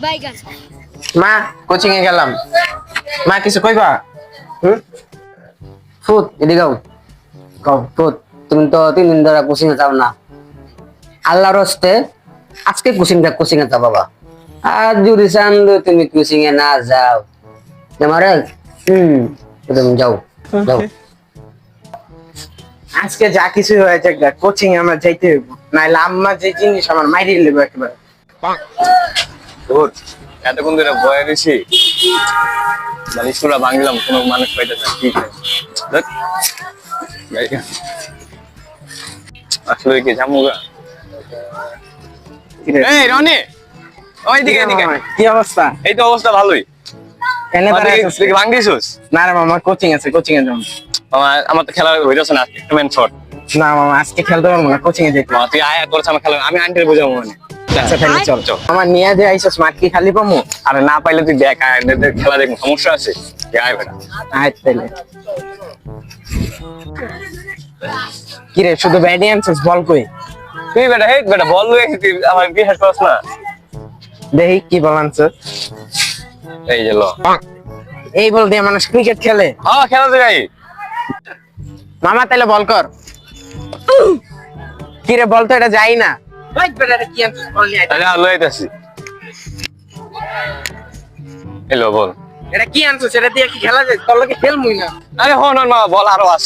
বাইগান মা কোচিং এ গেলাম মা কিছু কইবা ফুট এদিকে গাও গাও ফুট তুমি তো 3 দিন ধরে কোচিং এ যাও না আল্লাহর হস্তে আজকে কোচিং এ যাও বাবা আর যদি চান তুমি কোচিং এ না যাও তোমারে তুমি যাও যাও আজকে যা কিছু হয়েছে কোচিং এ আমার যাইতে হইব নাইলে আম্মা যে জিনিস আমার মাইরে লেবে একেবারে তোর এতক্ষণ ধরে বয়ে রয়েছি মানে সুরা ভাঙলাম কোনো মানুষ পাইতেছে কি আসলে কি জামুগা এই রনি ওইদিকে এদিকে কি অবস্থা এই তো অবস্থা ভালোই এনে ভাঙিস না রে মামা কোচিং আছে কোচিং এ যাও আমার তো খেলা হইতেছে না একটা ম্যান শট না মামা আজকে খেলতে পারবো না কোচিং এ যেতে তুই আয় করছ আমার খেলা আমি আন্টির বুঝাবো মানে আচ্ছা তাহলে চল চল আমার নিয়ে যে আইছস মাঠ কি খালি পামু আরে না পাইলে তুই দেখ আয় খেলা দেখ সমস্যা আছে আয় বেটা আয় তাইলে কি রে শুধু ব্যাটই আনছস বল কই তুই বেটা হেই বেটা বল লয়ে তুই আমার বিশ্বাস করছ না দেখি কি বল আনছস এই যে লো এই বল দিয়ে মানুষ ক্রিকেট খেলে হ্যাঁ খেলা যাই মামা তাহলে বল কর কি রে বল তো এটা যাই না ওই বেটা কি আনছস বল নিয়ে আয় তাহলে লয়ে আইতাছি হ্যালো বল এটা কি আনছস এটা দিয়ে কি খেলা যায় তোর লগে খেলমুই না আরে হন মা বল আরো আছে